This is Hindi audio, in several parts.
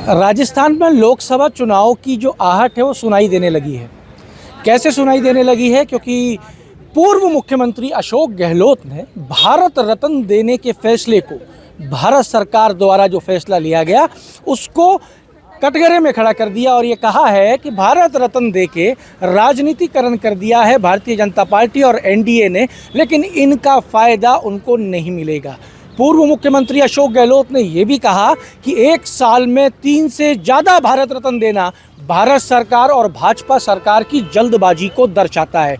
राजस्थान में लोकसभा चुनाव की जो आहट है वो सुनाई देने लगी है। कैसे सुनाई देने लगी है? क्योंकि पूर्व मुख्यमंत्री अशोक गहलोत ने भारत रत्न देने के फैसले को, भारत सरकार द्वारा जो फैसला लिया गया उसको कटघरे में खड़ा कर दिया और ये कहा है कि भारत रत्न देके राजनीतिकरण कर दिया है भारतीय जनता पार्टी और एनडीए ने, लेकिन इनका फ़ायदा उनको नहीं मिलेगा। पूर्व मुख्यमंत्री अशोक गहलोत ने यह भी कहा कि एक साल में 3 से ज़्यादा भारत रत्न देना भारत सरकार और भाजपा सरकार की जल्दबाजी को दर्शाता है।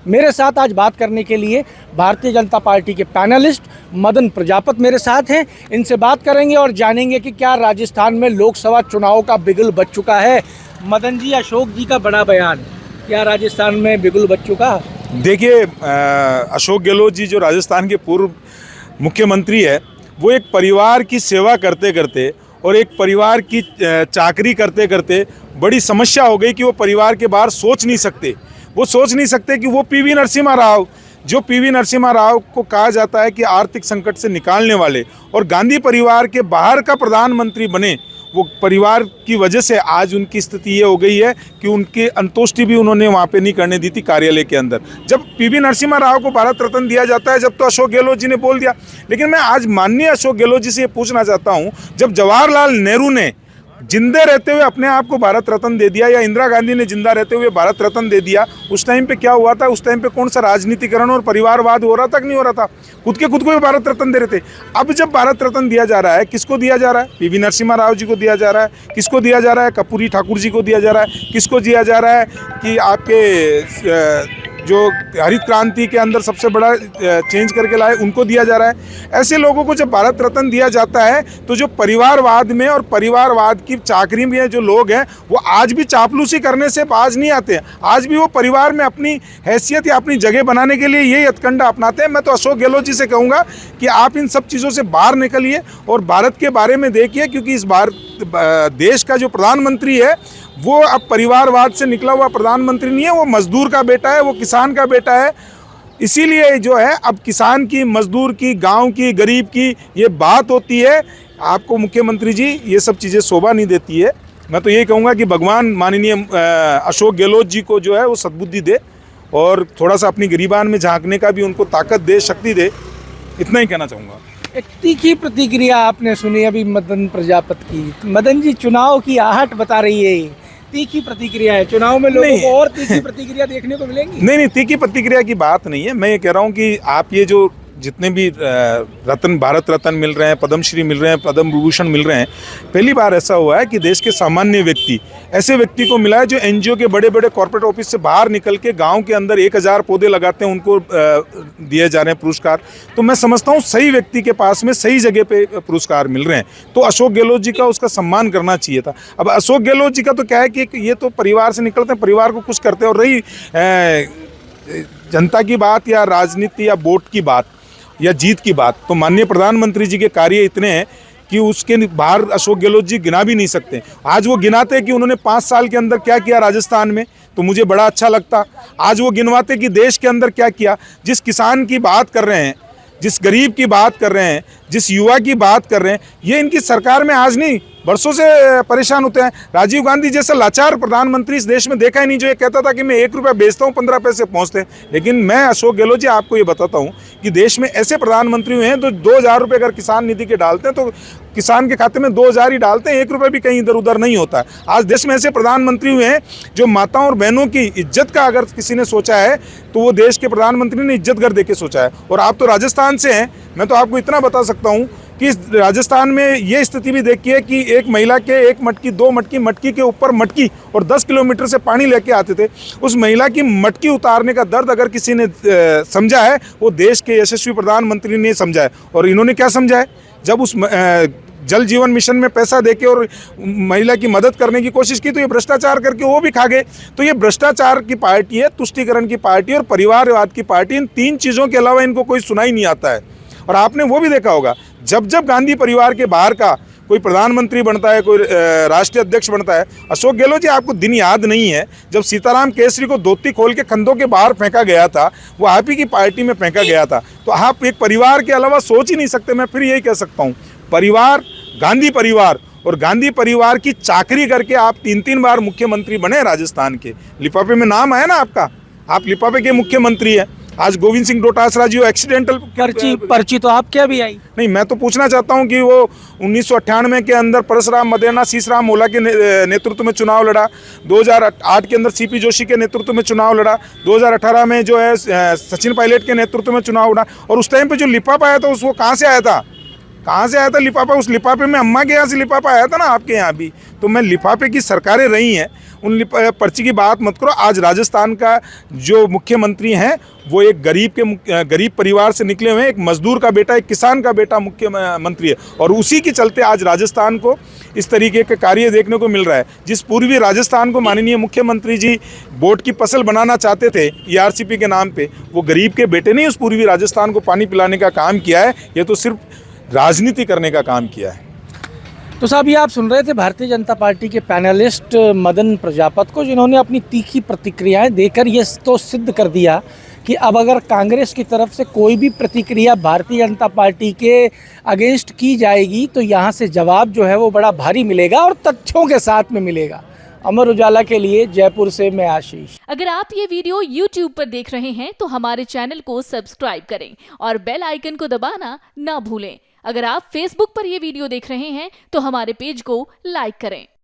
मेरे साथ आज बात करने के लिए भारतीय जनता पार्टी के पैनलिस्ट मदन प्रजापति मेरे साथ हैं। इनसे बात करेंगे और जानेंगे कि क्या राजस्थान में लोकसभा चुनाव का बिगुल बज चुका है। मदन जी, अशोक जी का बड़ा बयान, क्या राजस्थान में बिगुल बज चुका? देखिए, अशोक गहलोत जी जो राजस्थान के पूर्व मुख्यमंत्री है, वो एक परिवार की सेवा करते करते और एक परिवार की चाकरी करते करते बड़ी समस्या हो गई कि वो परिवार के बाहर सोच नहीं सकते। वो सोच नहीं सकते कि वो पीवी नरसिम्हा राव, जो पीवी नरसिम्हा राव को कहा जाता है कि आर्थिक संकट से निकालने वाले और गांधी परिवार के बाहर का प्रधानमंत्री बने, वो परिवार की वजह से आज उनकी स्थिति ये हो गई है कि उनकी अंतोष्टि भी उन्होंने वहाँ पे नहीं करने दी थी कार्यालय के अंदर। जब पीवी नरसिम्हा राव को भारत रत्न दिया जाता है, जब तो अशोक गहलोत जी ने बोल दिया। लेकिन मैं आज माननीय अशोक गहलोत जी से ये पूछना चाहता हूँ, जब जवाहरलाल नेहरू ने जिंदे रहते हुए अपने आप को भारत रत्न दे दिया या इंदिरा गांधी ने जिंदा रहते हुए भारत रत्न दे दिया, उस टाइम पे क्या हुआ था? उस टाइम पे कौन सा राजनीतिकरण और परिवारवाद हो रहा था कि नहीं हो रहा था? खुद को भी भारत रत्न दे रहे थे। अब जब भारत रत्न दिया जा रहा है, किसको दिया जा रहा है? पीवी नरसिम्हा राव जी को दिया जा रहा है। किसको दिया जा रहा है? कर्पूरी ठाकुर जी को दिया जा रहा है। किसको दिया जा रहा है कि आपके जो हरित क्रांति के अंदर सबसे बड़ा चेंज करके लाए, उनको दिया जा रहा है। ऐसे लोगों को जब भारत रत्न दिया जाता है तो जो परिवारवाद में और परिवारवाद की चाकरी में जो लोग हैं, वो आज भी चापलूसी करने से बाज नहीं आते हैं। आज भी वो परिवार में अपनी हैसियत या अपनी जगह बनाने के लिए यही हथकंडा अपनाते हैं। मैं तो अशोक गहलोत जी से कहूँगा कि आप इन सब चीज़ों से बाहर निकलिए और भारत के बारे में देखिए, क्योंकि इस देश का जो प्रधानमंत्री है वो अब परिवारवाद से निकला हुआ प्रधानमंत्री नहीं है। वो मजदूर का बेटा है, वो किसान का बेटा है। इसीलिए जो है अब किसान की, मजदूर की, गांव की, गरीब की ये बात होती है। आपको मुख्यमंत्री जी ये सब चीज़ें शोभा नहीं देती है। मैं तो ये कहूँगा कि भगवान माननीय अशोक गहलोत जी को जो है वो सद्बुद्धि दे और थोड़ा सा अपनी गरीबान में झांकने का भी उनको ताकत दे, शक्ति दे। इतना ही कहना चाहूँगा। एक तीखी प्रतिक्रिया आपने सुनी अभी मदन प्रजापति की। मदन जी, चुनाव की आहट बता रही है, तीखी प्रतिक्रिया है। चुनाव में लोगों को और तीखी प्रतिक्रिया देखने को मिलेंगी? नहीं, तीखी प्रतिक्रिया की बात नहीं है। मैं ये कह रहा हूँ कि आप ये जो जितने भी रत्न, भारत रत्न मिल रहे हैं, पद्मश्री मिल रहे हैं, पद्म विभूषण मिल रहे हैं, पहली बार ऐसा हुआ है कि देश के सामान्य व्यक्ति, ऐसे व्यक्ति को मिला है जो एनजीओ के बड़े बड़े कॉर्पोरेट ऑफिस से बाहर निकल के गांव के अंदर 1000 पौधे लगाते हैं, उनको दिए जा रहे हैं पुरस्कार। तो मैं समझता हूँ सही व्यक्ति के पास में सही जगह पे पुरस्कार मिल रहे हैं, तो अशोक गहलोत जी का उसका सम्मान करना चाहिए था। अब अशोक गहलोत जी का तो क्या है कि ये तो परिवार से निकलते हैं, परिवार को खुश करते हैं। और रही जनता की बात या राजनीति या वोट की बात या जीत की बात, तो माननीय प्रधानमंत्री जी के कार्य इतने हैं कि उसके बाहर अशोक गहलोत जी गिना भी नहीं सकते। आज वो गिनाते कि उन्होंने 5 साल के अंदर क्या किया राजस्थान में, तो मुझे बड़ा अच्छा लगता। आज वो गिनवाते कि देश के अंदर क्या किया। जिस किसान की बात कर रहे हैं, जिस गरीब की बात कर रहे हैं, जिस युवा की बात कर रहे हैं, ये इनकी सरकार में आज नहीं, बरसों से परेशान होते हैं। राजीव गांधी जैसा लाचार प्रधानमंत्री इस देश में देखा ही नहीं, जो ये कहता था कि मैं 1 रुपया बेचता हूँ 15 पैसे पहुँचते हैं। लेकिन मैं अशोक गहलोत जी आपको ये बताता हूँ कि देश में ऐसे प्रधानमंत्री हुए हैं तो 2000 रुपये अगर किसान निधि के डालते हैं तो किसान के खाते में 2000 ही डालते हैं, 1 रुपये भी कहीं इधर उधर नहीं होता है। आज देश में ऐसे प्रधानमंत्री हुए हैं जो माताओं और बहनों की इज्जत का अगर किसी ने सोचा है तो वो देश के प्रधानमंत्री ने इज्जत घर दे के सोचा है। और आप तो राजस्थान से हैं, मैं तो आपको इतना बता सकता हूँ कि राजस्थान में ये स्थिति भी देखिए कि एक महिला के 1 मटकी 2 मटकी, मटकी के ऊपर मटकी और 10 किलोमीटर से पानी लेके आते थे। उस महिला की मटकी उतारने का दर्द अगर किसी ने समझा है, वो देश के यशस्वी प्रधानमंत्री ने समझा है। और इन्होंने क्या समझा है? जब उस जल जीवन मिशन में पैसा देके और महिला की मदद करने की कोशिश की तो ये भ्रष्टाचार करके वो भी खा गए। तो ये भ्रष्टाचार की पार्टी है, तुष्टीकरण की पार्टी और परिवारवाद की पार्टी। इन 3 चीज़ों के अलावा इनको कोई सुनाई नहीं आता है। और आपने वो भी देखा होगा, जब जब गांधी परिवार के बाहर का कोई प्रधानमंत्री बनता है, कोई राष्ट्रीय अध्यक्ष बनता है, अशोक गहलोत जी आपको दिन याद नहीं है जब सीताराम केसरी को धोती खोल के खंडों के बाहर फेंका गया था, वो आप ही की पार्टी में फेंका गया था। तो आप एक परिवार के अलावा सोच ही नहीं सकते। मैं फिर यही कह सकता हूँ, परिवार, गांधी परिवार और गांधी परिवार की चाकरी करके आप 3-3 बार मुख्यमंत्री बने राजस्थान के। लिफाफे में नाम आया ना आपका, आप लिफाफे के मुख्यमंत्री हैं। आज गोविंद सिंह डोटासरा जी एक्सीडेंटल पर्ची तो आप क्या भी आई नहीं। मैं तो पूछना चाहता हूं कि वो 1998 के अंदर परशुराम मदेना शीशराम ओला के नेतृत्व में चुनाव लड़ा, 2008 के अंदर सीपी जोशी के नेतृत्व में चुनाव लड़ा, 2018 में जो है सचिन पायलट के नेतृत्व में चुनाव लड़ा। और उस टाइम पे जो लिफाफा आया था उसको कहाँ से आया था, कहाँ से आया था लिफाफा? उस लिफाफे में अम्मा के यहाँ से लिफाफा आया था ना, आपके यहाँ भी। तो मैं लिफाफे की सरकारें रही हैं, उन पर्ची की बात मत करो। आज राजस्थान का जो मुख्यमंत्री हैं वो एक गरीब परिवार से निकले हुए हैं, एक मजदूर का बेटा, एक किसान का बेटा मुख्यमंत्री है। और उसी के चलते आज राजस्थान को इस तरीके के कार्य देखने को मिल रहा है। जिस पूर्वी राजस्थान को माननीय मुख्यमंत्री जी वोट की फसल बनाना चाहते थे ERCP के नाम पे, वो गरीब के बेटे ने उस पूर्वी राजस्थान को पानी पिलाने का काम किया है, ये तो सिर्फ राजनीति करने का काम किया है। तो साहब ये आप सुन रहे थे भारतीय जनता पार्टी के पैनलिस्ट मदन प्रजापत को, जिन्होंने अपनी तीखी प्रतिक्रियाएं देकर ये तो सिद्ध कर दिया कि अब अगर कांग्रेस की तरफ से कोई भी प्रतिक्रिया भारतीय जनता पार्टी के अगेंस्ट की जाएगी तो यहाँ से जवाब जो है वो बड़ा भारी मिलेगा और तथ्यों के साथ में मिलेगा। अमर उजाला के लिए जयपुर से मैं आशीष। अगर आप ये वीडियो YouTube पर देख रहे हैं तो हमारे चैनल को सब्सक्राइब करें और बेल आइकन को दबाना ना भूलें। अगर आप Facebook पर यह वीडियो देख रहे हैं तो हमारे पेज को लाइक करें।